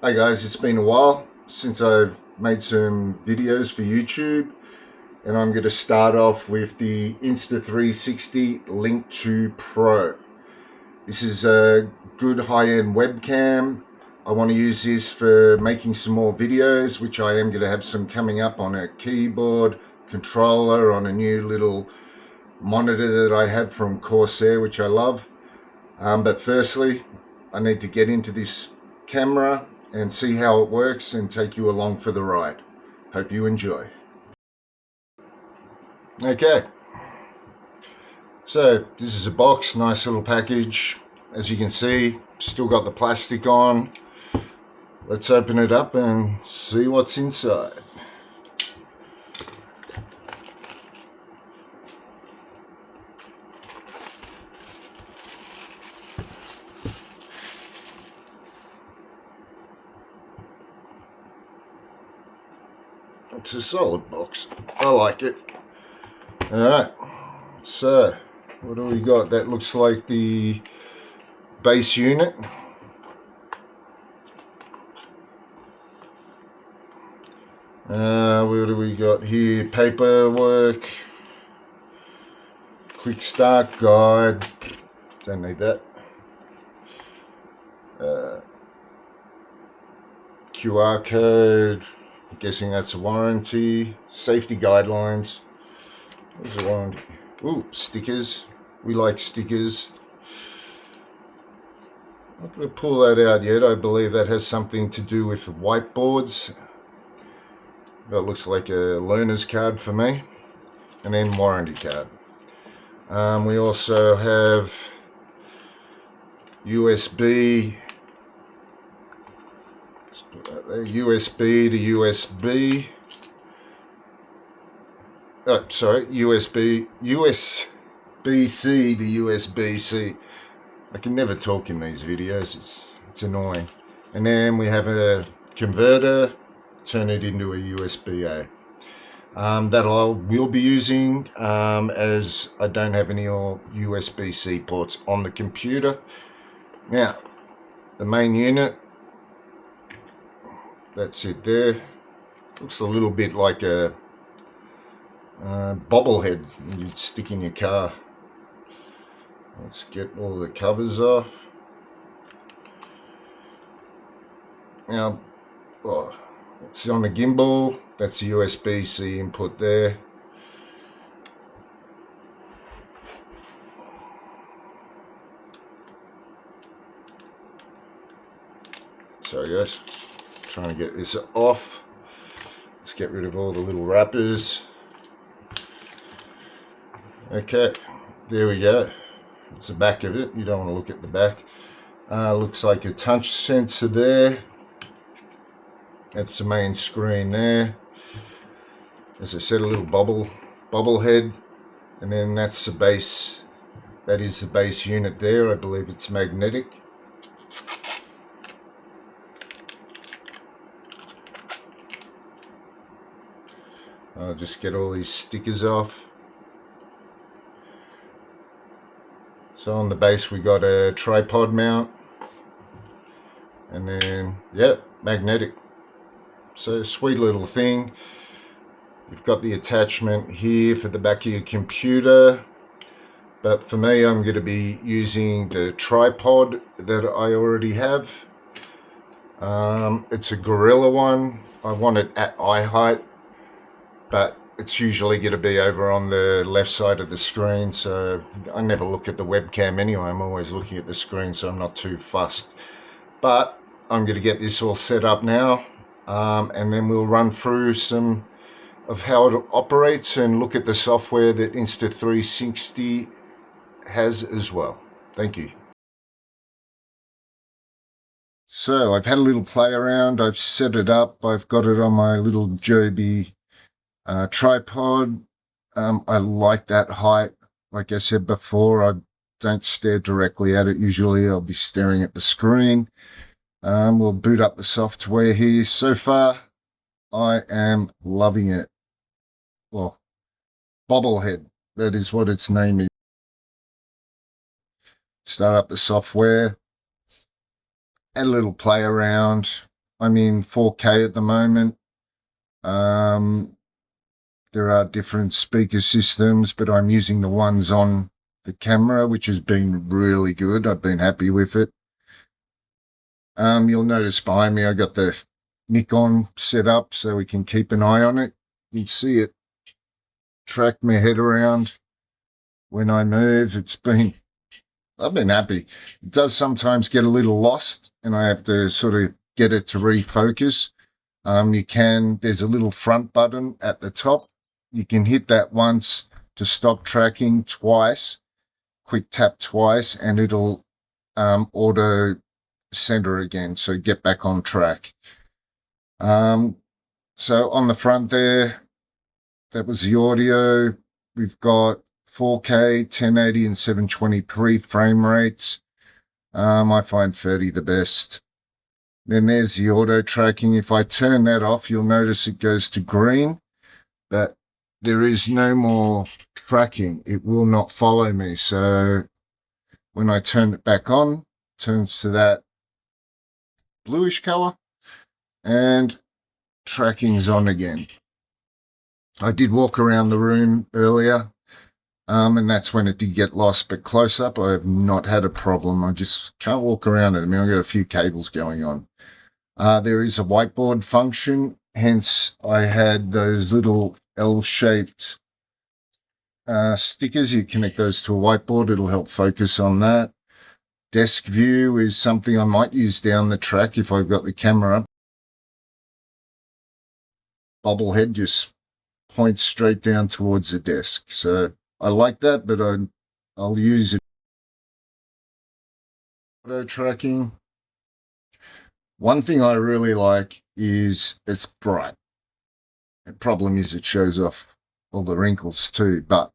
Hey guys, it's been a while since I've made some videos for YouTube, and I'm going to start off with the Insta360 Link Pro. This is a good high-end webcam. I want to use this for making some more videos, which I am going to have some coming up on a keyboard, controller, on a new little monitor that I have from Corsair, which I love. But firstly, I need to get into this camera and see how it works and take you along for the ride. Hope you enjoy. Okay, so this is a box, nice little package. As you can see, still got the plastic on. Let's open it up and see what's inside. It's a solid box. I like it. Alright, so what do we got? That looks like the base unit. What do we got here? Paperwork, quick start guide. Don't need that. QR code. I'm guessing that's a warranty. Safety guidelines. Where's the warranty? Ooh, stickers. We like stickers. I'm not going to pull that out yet. I believe that has something to do with whiteboards. That looks like a learner's card for me. And then warranty card. We also have USB. Let's put that there. USB to USB. Oh, sorry, USB-C to USB-C. I can never talk in these videos. It's annoying. And then we have a converter. Turn it into a USB-A. That I will be using as I don't have any USB-C ports on the computer. Now, the main unit. That's it there. Looks a little bit like a bobblehead you'd stick in your car. Let's get all the covers off. Now, it's on the gimbal. That's the USB-C input there. Sorry guys, trying to get this off. Let's get rid of all the little wrappers. Okay, there we go. It's the back of it. You don't want to look at the back. Looks like a touch sensor there. That's the main screen there. As I said, a little bobble head, and then that's the base. That is the base unit there. I believe it's magnetic. I'll just get all these stickers off. So on the base we got a tripod mount, and then magnetic. So sweet little thing. You've got the attachment here for the back of your computer, but for me I'm going to be using the tripod that I already have. It's a Gorilla one. I want it at eye height, but it's usually going to be over on the left side of the screen, so I never look at the webcam anyway. I'm always looking at the screen, so I'm not too fussed. But I'm going to get this all set up now, and then we'll run through some of how it operates and look at the software that Insta360 has as well. Thank you. So I've had a little play around. I've set it up. I've got it on my little Joby tripod. I like that height. Like I said before, I don't stare directly at it. Usually I'll be staring at the screen. We'll boot up the software here. So far, I am loving it. Well, Bobblehead, that is what its name is. Start up the software, add a little play around. I'm in 4K at the moment. There are different speaker systems, but I'm using the ones on the camera, which has been really good. I've been happy with it. You'll notice behind me I got the Nikon set up so we can keep an eye on it. You can see it track my head around when I move. I've been happy. It does sometimes get a little lost and I have to sort of get it to refocus. There's a little front button at the top. You can hit that once to stop tracking, twice, quick tap twice, and it'll auto center again, so get back on track. So on the front there, that was the audio. We've got 4K, 1080 and 720p frame rates. I find 30 the best. Then there's the auto tracking. If I turn that off, you'll notice it goes to green, but there is no more tracking. It will not follow me. So when I turn it back on, it turns to that bluish color and tracking's on again. I did walk around the room earlier, and that's when it did get lost, but close up I have not had a problem. I just can't walk around it. I mean, I've got a few cables going on. There is a whiteboard function, hence I had those little L-shaped stickers. You connect those to a whiteboard, it'll help focus on that. Desk view is something I might use down the track if I've got the camera up. Bobblehead just points straight down towards the desk. So I like that, but I'll use it. Auto tracking. One thing I really like is it's bright. The problem is it shows off all the wrinkles too, but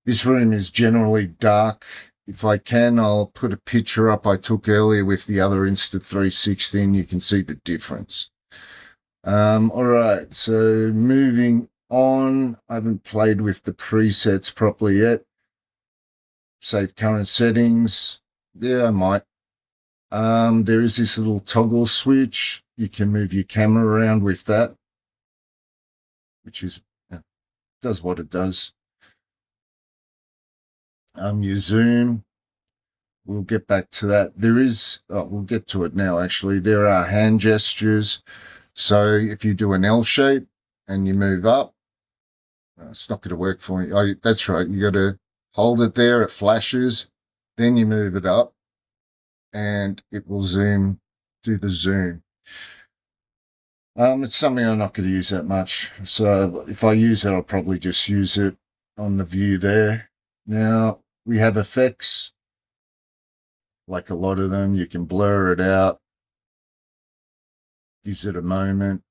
this room is generally dark. If I can, I'll put a picture up I took earlier with the other Insta360 and you can see the difference. All right, so moving on. I haven't played with the presets properly yet. Save current settings. Yeah, I might. There is this little toggle switch. You can move your camera around with that, which is does what it does. Your zoom. We'll get back to that. We'll get to it now, actually. There are hand gestures. So if you do an L shape and you move up, it's not going to work for me. Oh, that's right. You got to hold it there. It flashes. Then you move it up and it will do the zoom. It's something I'm not going to use that much. So if I use it, I'll probably just use it on the view there. Now we have effects. Like a lot of them, you can blur it out. Gives it a moment.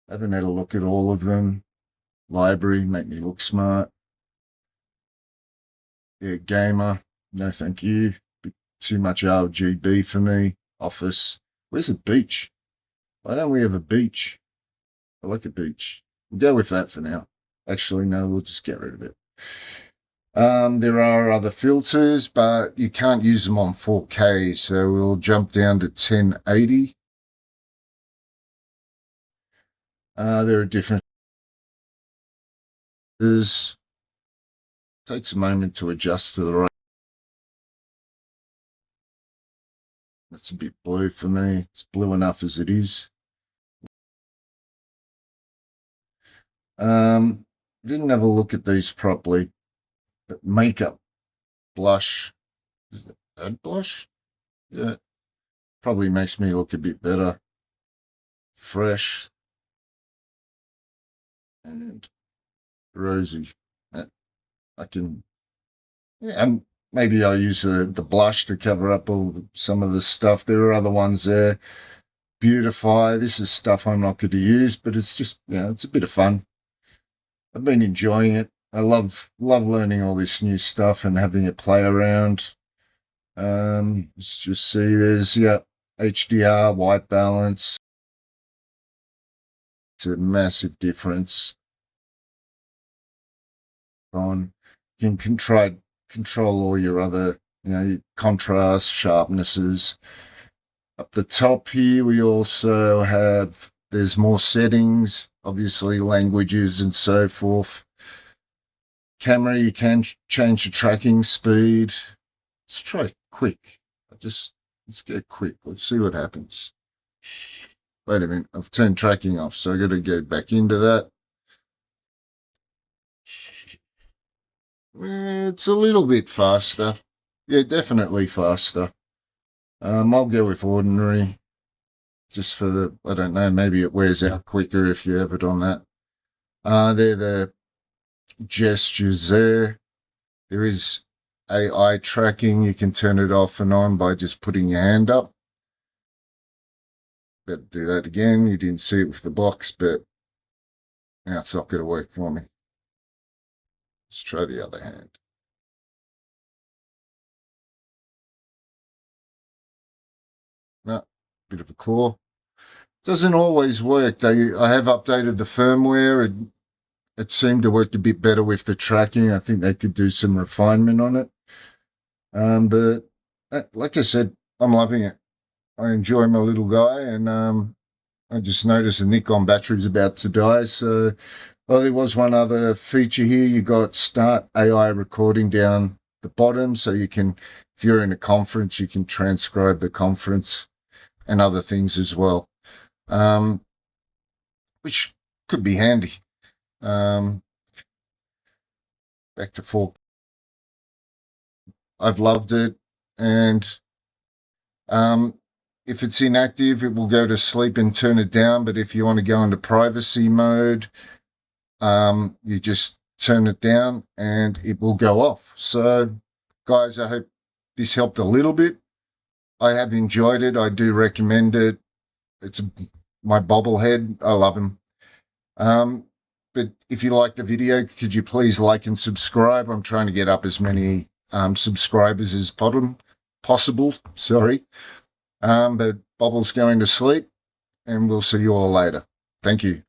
I haven't had a look at all of them. Library, make me look smart. Yeah, gamer, no thank you. Too much RGB for me. Office. Where's the beach? Why don't we have a beach? I like a beach. We'll go with that for now. Actually, no, we'll just get rid of it. There are other filters, but you can't use them on 4K, so we'll jump down to 1080. There are different. Takes a moment to adjust to the right. That's a bit blue for me. It's blue enough as it is. Didn't have a look at these properly, but makeup, blush, is it add blush? Yeah, probably makes me look a bit better. Fresh and rosy. I can, yeah, and maybe I'll use the blush to cover up some of the stuff. There are other ones there. Beautify. This is stuff I'm not going to use, but it's just, it's a bit of fun. I've been enjoying it. I love learning all this new stuff and having it play around. Let's just see. There's HDR, white balance. It's a massive difference. You can control all your other, contrast, sharpnesses. Up the top here, we also have, there's more settings, obviously languages and so forth. Camera, you can change the tracking speed. Let's try quick. Let's get quick. Let's see what happens. Wait a minute, I've turned tracking off, so I got to go back into that. It's a little bit faster. Yeah, definitely faster. I'll go with ordinary, just for the, I don't know, maybe it wears out quicker if you have it on that. They're the gestures there. There is AI tracking. You can turn it off and on by just putting your hand up. Better do that again. You didn't see it with the box, but now it's not going to work for me. Let's try the other hand. No, bit of a claw. Doesn't always work. I have updated the firmware. It seemed to work a bit better with the tracking. I think they could do some refinement on it. But like I said, I'm loving it. I enjoy my little guy, and I just noticed the Nikon battery's about to die. So, well, there was one other feature here. You got Start AI recording down the bottom, so you can, if you're in a conference, you can transcribe the conference and other things as well, which could be handy. Back to 4. I've loved it, and if it's inactive, it will go to sleep and turn it down. But if you want to go into privacy mode, you just turn it down and it will go off. So, guys, I hope this helped a little bit. I have enjoyed it. I do recommend it. It's my bobblehead. I love him. But if you like the video, could you please like and subscribe? I'm trying to get up as many subscribers as possible. Sorry. But Bobble's going to sleep, and we'll see you all later. Thank you.